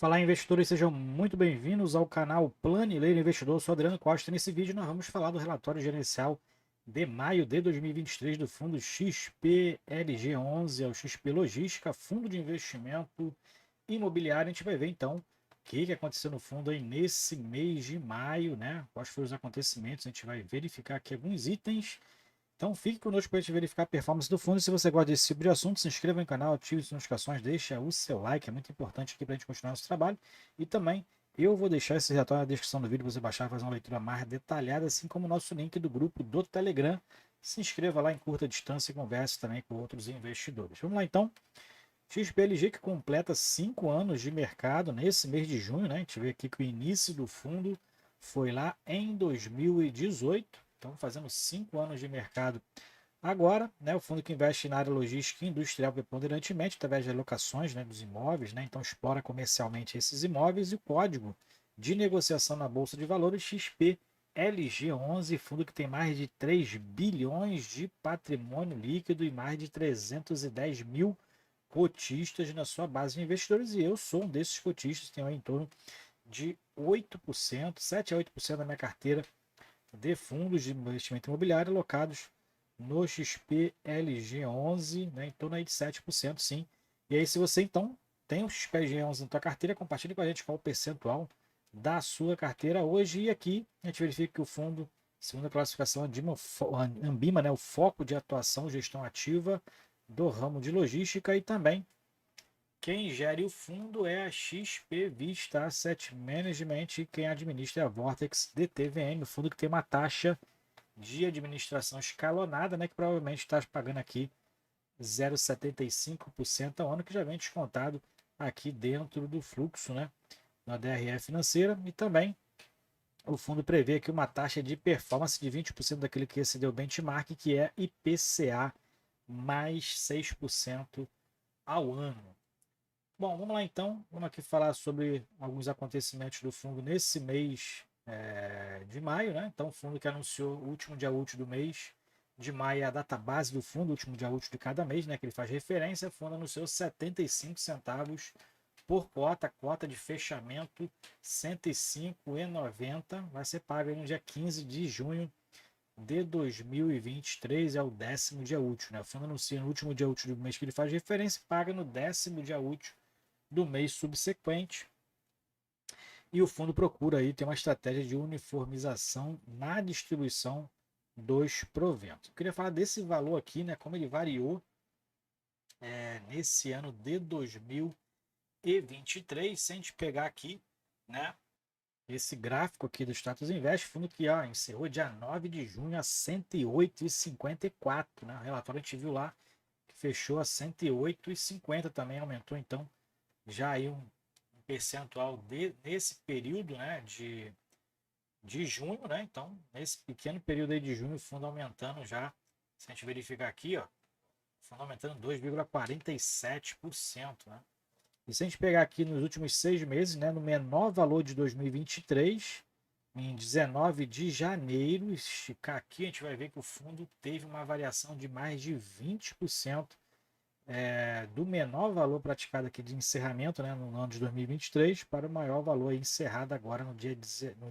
Fala, investidores, sejam muito bem-vindos ao canal Planileiro Investidor. Eu sou Adriano Costa. Nesse vídeo nós vamos falar do relatório gerencial de maio de 2023 do fundo XPLG11, é o XP Logística, fundo de investimento imobiliário. A gente vai ver então o que aconteceu no fundo aí nesse mês de maio, né? Quais foram os acontecimentos. A gente vai verificar aqui alguns itens. Então fique conosco para a gente verificar a performance do fundo. Se você gosta desse tipo de assunto, se inscreva no canal, ative as notificações, deixa o seu like, é muito importante aqui para a gente continuar nosso trabalho. E também eu vou deixar esse relatório na descrição do vídeo para você baixar e fazer uma leitura mais detalhada, assim como o nosso link do grupo do Telegram. Se inscreva lá em curta distância e converse também com outros investidores. Vamos lá então. XPLG que completa 5 anos de mercado nesse mês de junho, né? A gente vê aqui que o início do fundo foi lá em 2018. Então, fazendo 5 anos de mercado agora, né? O fundo que investe na área logística e industrial preponderantemente, através de alocações, né, dos imóveis, né? Então, explora comercialmente esses imóveis e o código de negociação na Bolsa de Valores XPLG11, fundo que tem mais de 3 bilhões de patrimônio líquido e mais de 310 mil cotistas na sua base de investidores. E eu sou um desses cotistas, tenho em torno de 8%, 7 a 8% da minha carteira de fundos de investimento imobiliário alocados no XPLG11, né, em torno aí de 7%, sim. E aí, se você então tem o XPLG11 na sua carteira, compartilhe com a gente qual o percentual da sua carteira hoje. E aqui a gente verifica que o fundo, segundo a classificação Ambima, né, o foco de atuação, gestão ativa do ramo de logística, e também quem gere o fundo é a XP Vista Asset Management e quem administra é a Vortex DTVM, o fundo que tem uma taxa de administração escalonada, né, que provavelmente está pagando aqui 0,75% ao ano, que já vem descontado aqui dentro do fluxo, né, na DRE financeira. E também o fundo prevê aqui uma taxa de performance de 20% daquele que excedeu o benchmark, que é IPCA mais 6% ao ano. Bom, vamos lá então. Vamos aqui falar sobre alguns acontecimentos do fundo nesse mês de maio, né? Então, o fundo que anunciou o último dia útil do mês de maio é a data base do fundo, o último dia útil de cada mês, né? Que ele faz referência. O fundo anunciou 75 centavos por cota, cota de fechamento R$ 105,90. Vai ser pago no dia 15 de junho de 2023, é o 10º dia útil, né? O fundo anuncia no último dia útil do mês que ele faz referência e paga no 10º dia útil do mês subsequente. E o fundo procura aí ter uma estratégia de uniformização na distribuição dos proventos. Eu queria falar desse valor aqui, né, como ele variou nesse ano de 2023, se a gente pegar aqui, né, esse gráfico aqui do Status Invest, fundo que encerrou dia 9 de junho a 108,54, né? O relatório a gente viu lá que fechou a 108,50, também aumentou então já aí um percentual nesse período, né, de junho, né? Então, nesse pequeno período aí de junho, o fundo aumentando já, se a gente verificar aqui, ó, o fundo aumentando 2,47%, né? E se a gente pegar aqui nos últimos 6 meses, né, no menor valor de 2023, em 19 de janeiro, esticar aqui, a gente vai ver que o fundo teve uma variação de mais de 20%, do menor valor praticado aqui de encerramento, né, no ano de 2023 para o maior valor encerrado agora no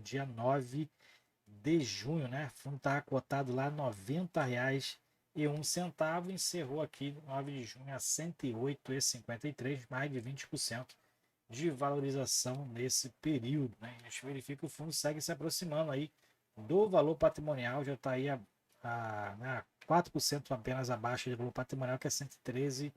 dia 9 de junho. Né? O fundo está cotado lá R$ 90,01, encerrou aqui no 9 de junho a 108,53, mais de 20% de valorização nesse período. Né? A gente verifica que o fundo segue se aproximando aí do valor patrimonial, já está aí a 4% apenas abaixo do valor patrimonial, que é 113,74.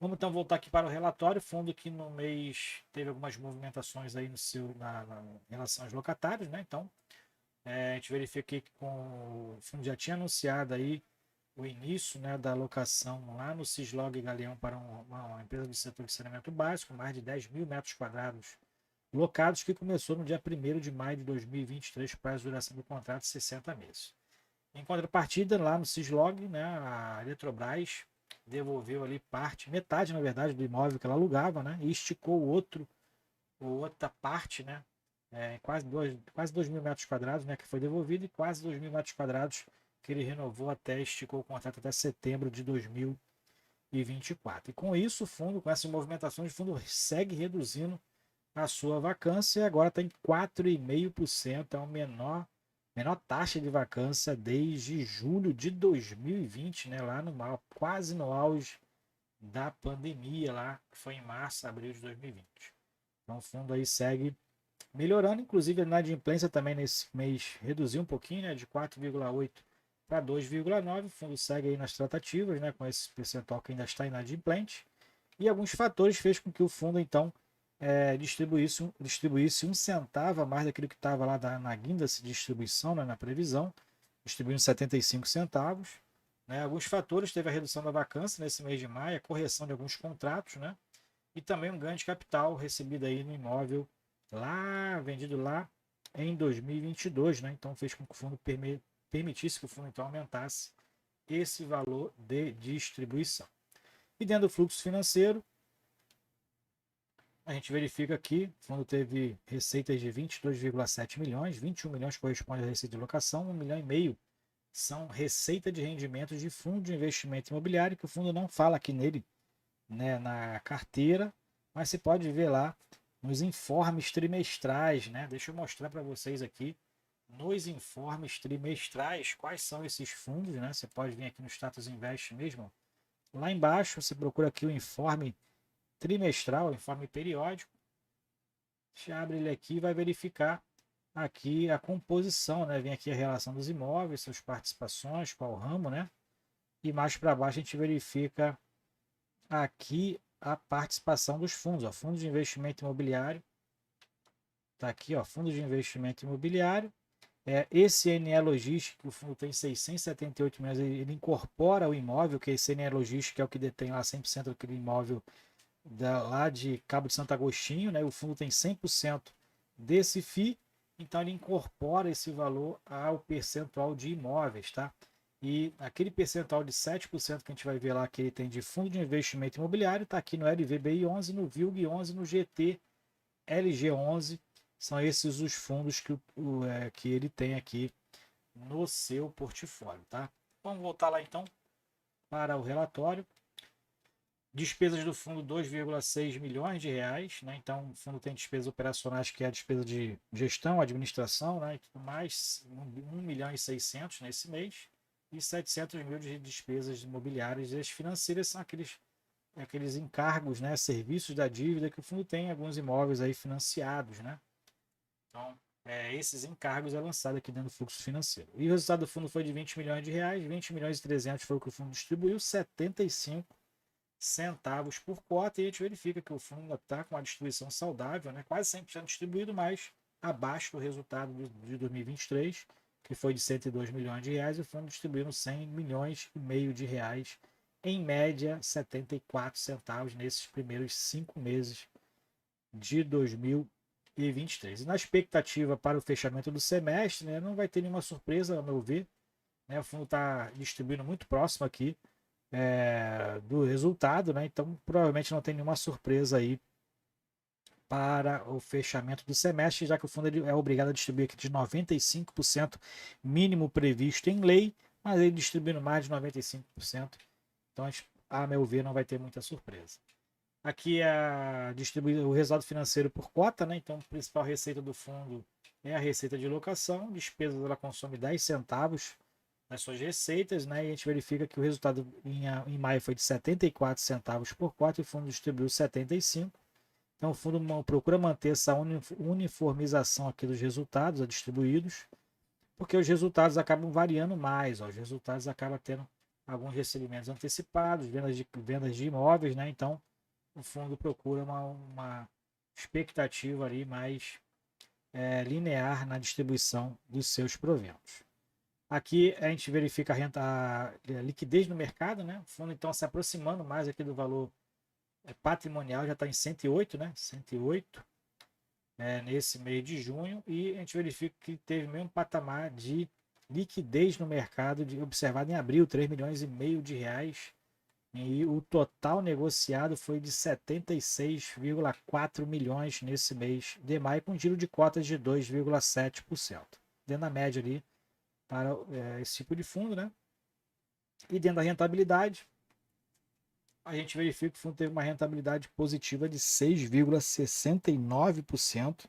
Vamos então voltar aqui para o relatório. Fundo que no mês teve algumas movimentações aí em relação aos locatários, né? Então, a gente verifica que o fundo já tinha anunciado aí o início, né, da alocação lá no Cislog Galeão para uma empresa do setor de saneamento básico, mais de 10 mil metros quadrados locados, que começou no dia 1º de maio de 2023, para a duração do contrato de 60 meses. Em contrapartida, lá no Cislog, né, a Eletrobras devolveu ali metade, na verdade, do imóvel que ela alugava, né, e esticou outra parte, né, quase 2 mil metros quadrados, né, que foi devolvido, e quase 2 mil metros quadrados que ele renovou esticou o contrato até setembro de 2024. 2024. E com isso, o fundo, com essas movimentações, o fundo segue reduzindo a sua vacância e agora está em 4,5%, é a menor taxa de vacância desde julho de 2020, né, lá no quase no auge da pandemia, lá que foi em março, abril de 2020. Então o fundo aí segue melhorando, inclusive a inadimplência também nesse mês reduziu um pouquinho, né, de 4,8 para 2,9. O fundo segue aí nas tratativas, né, com esse percentual que ainda está inadimplente. E alguns fatores fez com que o fundo então distribuísse 1 centavo a mais daquilo que estava lá na guinda de distribuição, né, na previsão, distribuindo 75 centavos. Né? Alguns fatores, teve a redução da vacância nesse mês de maio, a correção de alguns contratos, né? E também um ganho de capital recebido aí no imóvel lá, vendido lá em 2022, né? Então fez com que o fundo permitisse que o fundo então aumentasse esse valor de distribuição. E dentro do fluxo financeiro, a gente verifica aqui, o fundo teve receitas de 22,7 milhões, 21 milhões corresponde à receita de locação, 1,5 milhão são receita de rendimentos de fundo de investimento imobiliário, que o fundo não fala aqui nele, né, na carteira, mas você pode ver lá nos informes trimestrais, né? Deixa eu mostrar para vocês aqui nos informes trimestrais quais são esses fundos, né? Você pode vir aqui no Status Invest mesmo. Lá embaixo você procura aqui o informe trimestral, informe periódico. Você abre ele aqui e vai verificar aqui a composição, né? Vem aqui a relação dos imóveis, suas participações, qual ramo, né? E mais para baixo a gente verifica aqui a participação dos fundos, ó, fundo de investimento imobiliário. Tá aqui, ó, fundo de investimento imobiliário. Esse NE Logística, o fundo tem 678 milhões, ele incorpora o imóvel, que esse NE Logística é o que detém lá 100% daquele imóvel lá de Cabo de Santo Agostinho, né? O fundo tem 100% desse FII, então ele incorpora esse valor ao percentual de imóveis, tá? E aquele percentual de 7% que a gente vai ver lá que ele tem de fundo de investimento imobiliário está aqui no LVBI 11, no VILG 11, no GT LG 11. São esses os fundos que ele tem aqui no seu portfólio, tá? Vamos voltar lá então para o relatório. Despesas do fundo 2,6 milhões de reais, né? Então o fundo tem despesas operacionais, que é a despesa de gestão, administração, né? E tudo mais, 1 milhão e 600 nesse mês, e 700 mil de despesas imobiliárias. E as financeiras são aqueles encargos, né? Serviços da dívida que o fundo tem, alguns imóveis aí financiados, né? Então, esses encargos é lançado aqui dentro do fluxo financeiro. E o resultado do fundo foi de 20 milhões de reais, 20 milhões e 300 foi o que o fundo distribuiu, 75 centavos por cota, e a gente verifica que o fundo está com uma distribuição saudável, né? Quase 100% distribuído, mas abaixo do resultado de 2023, que foi de 102 milhões de reais, e o fundo distribuindo 100 milhões e meio de reais, em média 74 centavos nesses primeiros 5 meses de 2023. E na expectativa para o fechamento do semestre, né, não vai ter nenhuma surpresa, ao meu ver, né? O fundo está distribuindo muito próximo aqui do resultado, né? Então provavelmente não tem nenhuma surpresa aí para o fechamento do semestre, já que o fundo é obrigado a distribuir aqui de 95% mínimo previsto em lei, mas ele distribuindo mais de 95%, então a meu ver não vai ter muita surpresa. Aqui é o resultado financeiro por cota, né? Então a principal receita do fundo é a receita de locação, despesas ela consome 10 centavos nas suas receitas, né? E a gente verifica que o resultado em maio foi de 74 centavos por cota e o fundo distribuiu 75. Então o fundo procura manter essa uniformização aqui dos resultados distribuídos, porque os resultados acabam variando mais, ó. Os resultados acabam tendo alguns recebimentos antecipados, vendas de imóveis, né? Então o fundo procura uma expectativa ali mais linear na distribuição dos seus proventos. Aqui a gente verifica a liquidez no mercado, né? O fundo então se aproximando mais aqui do valor patrimonial, já está em 108, né? 108 nesse mês de junho, e a gente verifica que teve o mesmo patamar de liquidez no mercado observado em abril, 3 milhões e meio de reais, e o total negociado foi de 76,4 milhões nesse mês de maio, com giro de cotas de 2,7%, dentro da média ali para esse tipo de fundo, né? E dentro da rentabilidade, a gente verifica que o fundo teve uma rentabilidade positiva de 6,69%,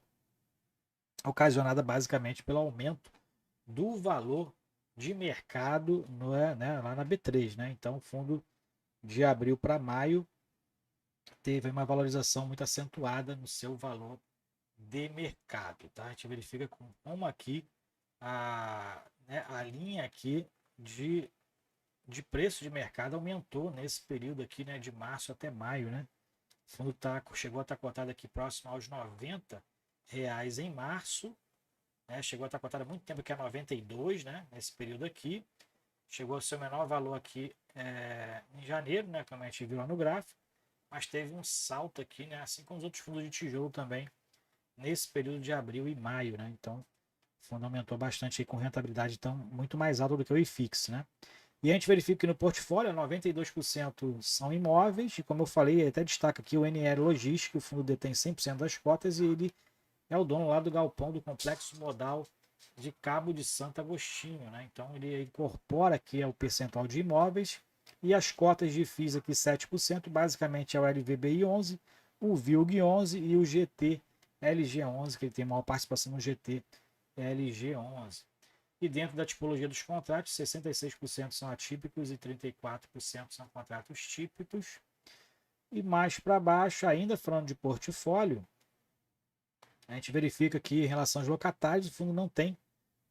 ocasionada basicamente pelo aumento do valor de mercado lá na B3, né? Então, o fundo de abril para maio teve uma valorização muito acentuada no seu valor de mercado, tá? A gente verifica como aqui a linha aqui de preço de mercado aumentou nesse período aqui, né, de março até maio, né? O fundo chegou a estar cotado aqui próximo aos R$ 90 em março, né? Chegou a estar cotado há muito tempo aqui a 92, né? Nesse período aqui. Chegou ao seu menor valor aqui em janeiro, né? Como a gente viu lá no gráfico. Mas teve um salto aqui, né? Assim como os outros fundos de tijolo também, nesse período de abril e maio, né? Então, o fundo aumentou bastante aí com rentabilidade então, muito mais alta do que o IFIX, né? E a gente verifica que no portfólio 92% são imóveis, e como eu falei, até destaca aqui o NR Logística, o fundo detém 100% das cotas e ele é o dono lá do galpão do complexo modal de Cabo de Santo Agostinho, né? Então ele incorpora aqui o percentual de imóveis e as cotas de FIIs aqui 7%, basicamente é o LVBI 11, o VILG 11 e o GT LG 11, que ele tem maior participação no GT LG 11. E dentro da tipologia dos contratos, 66% são atípicos e 34% são contratos típicos. E mais para baixo, ainda falando de portfólio, a gente verifica que em relação aos locatários, o fundo não tem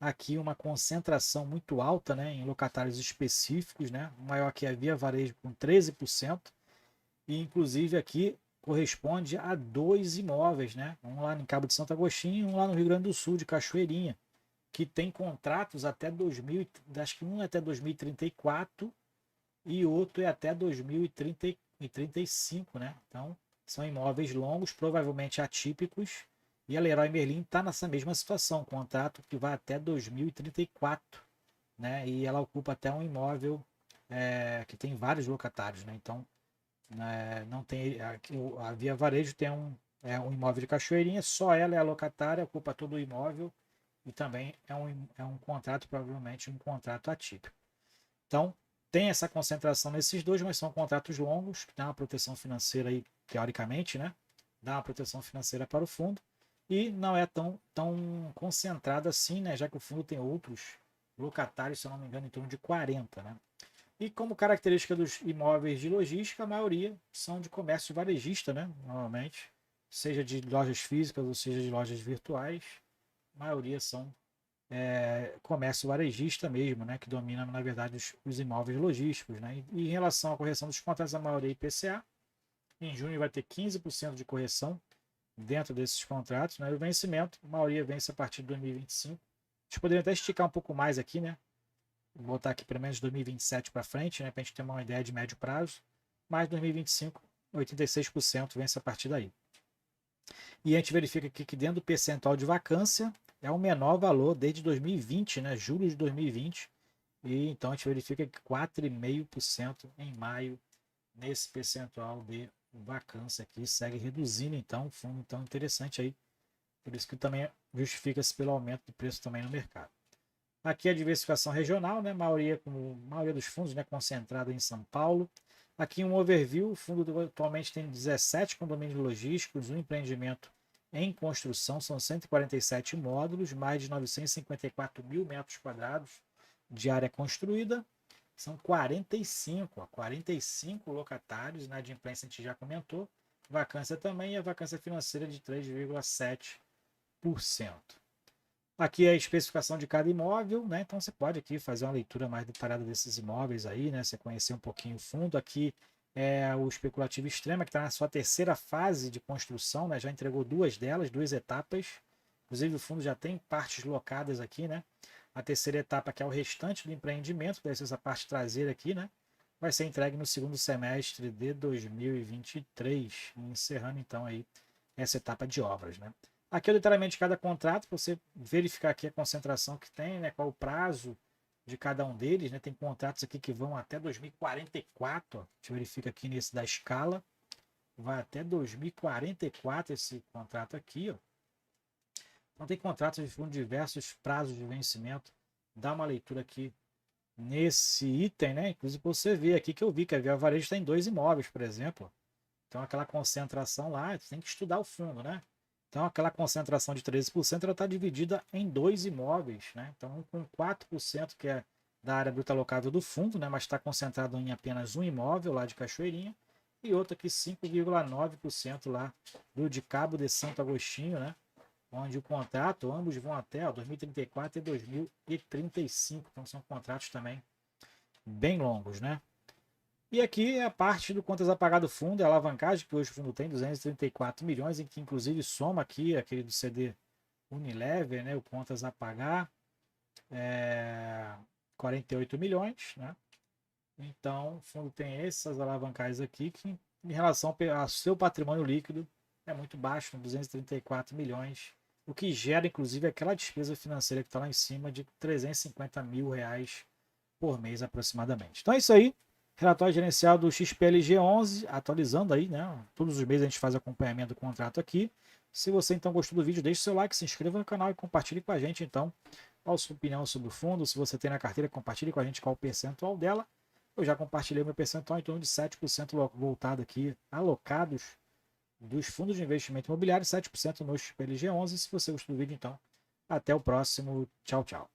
aqui uma concentração muito alta, né, em locatários específicos, né? O maior aqui é a Via Varejo com 13%, e inclusive aqui corresponde a 2 imóveis, né? Um lá em Cabo de Santo Agostinho e um lá no Rio Grande do Sul, de Cachoeirinha, que tem contratos até 2000, acho que um é até 2034 e outro é até 2035, né? Então, são imóveis longos, provavelmente atípicos, e a Leroy Merlin está nessa mesma situação, contrato que vai até 2034, né? E ela ocupa até um imóvel que tem vários locatários, né? Então, não tem a Via Varejo tem um imóvel de Cachoeirinha, só ela é a locatária, ocupa todo o imóvel e também é um contrato, provavelmente um contrato atípico. Então, tem essa concentração nesses dois, mas são contratos longos, que dá uma proteção financeira aí, teoricamente, né? Dá uma proteção financeira para o fundo e não é tão concentrado assim, né? Já que o fundo tem outros locatários, se eu não me engano, em torno de 40, né? E como característica dos imóveis de logística, a maioria são de comércio varejista, né? Normalmente, seja de lojas físicas ou seja de lojas virtuais, a maioria são comércio varejista mesmo, né? Que domina, na verdade, os imóveis logísticos, né? E em relação à correção dos contratos, a maioria é IPCA. Em junho vai ter 15% de correção dentro desses contratos, né? E o vencimento, a maioria vence a partir de 2025. A gente poderia até esticar um pouco mais aqui, né? Vou botar aqui pelo menos 2027 para frente, né? Para a gente ter uma ideia de médio prazo. Mas 2025, 86% vence a partir daí. E a gente verifica aqui que dentro do percentual de vacância é o menor valor desde 2020, né? Julho de 2020. E então a gente verifica que 4,5% em maio nesse percentual de vacância aqui, segue reduzindo então o fundo tão interessante aí, por isso que também justifica-se pelo aumento de preço também no mercado. Aqui a diversificação regional, né? Maioria dos fundos, né, concentrada em São Paulo. Aqui um overview, o fundo atualmente tem 17 condomínios logísticos, um empreendimento em construção, são 147 módulos, mais de 954 mil metros quadrados de área construída. São 45 locatários, né, de imprensa a gente já comentou. Vacância também, e a vacância financeira de 3,7%. Aqui é a especificação de cada imóvel, né? Então você pode aqui fazer uma leitura mais detalhada desses imóveis aí, né? Você conhecer um pouquinho o fundo. Aqui é o especulativo extrema, que está na sua terceira fase de construção, né? Já entregou duas etapas. Inclusive o fundo já tem partes locadas aqui, né? A terceira etapa, que é o restante do empreendimento, deve ser essa parte traseira aqui, né? Vai ser entregue no segundo semestre de 2023, encerrando então aí essa etapa de obras, né? Aqui é o detalhamento de cada contrato, para você verificar aqui a concentração que tem, né? Qual o prazo de cada um deles, né? Tem contratos aqui que vão até 2044, ó. A gente verifica aqui nesse da escala, vai até 2044 esse contrato aqui, ó. Então tem contratos de fundo de diversos prazos de vencimento. Dá uma leitura aqui nesse item, né? Inclusive você vê aqui que eu vi que a Via Varejo está em 2 imóveis, por exemplo. Então aquela concentração lá, você tem que estudar o fundo, né? Então aquela concentração de 13% ela está dividida em 2 imóveis, né? Então com 4% que é da área bruta alocável do fundo, né? Mas está concentrado em apenas um imóvel lá de Cachoeirinha e outro aqui 5,9% lá do de Cabo de Santo Agostinho, né? Onde o contrato, ambos vão até 2034 e 2035, então são contratos também bem longos, né? E aqui é a parte do contas a pagar do fundo, é a alavancagem que hoje o fundo tem, 234 milhões, em que inclusive soma aqui aquele do CD Unilever, né, o contas a pagar, 48 milhões, né? Então o fundo tem essas alavancagens aqui que em relação ao seu patrimônio líquido é muito baixo, 234 milhões, o que gera inclusive aquela despesa financeira que está lá em cima de 350 mil reais por mês aproximadamente. Então é isso aí. Relatório gerencial do XPLG 11, atualizando aí, né? Todos os meses a gente faz acompanhamento do contrato aqui. Se você então gostou do vídeo, deixe seu like, se inscreva no canal e compartilhe com a gente então qual a sua opinião sobre o fundo. Se você tem na carteira, compartilhe com a gente qual o percentual dela. Eu já compartilhei meu percentual em torno de 7% voltado aqui, alocados dos fundos de investimento imobiliário, 7% no XPLG 11. Se você gostou do vídeo, então, até o próximo. Tchau, tchau.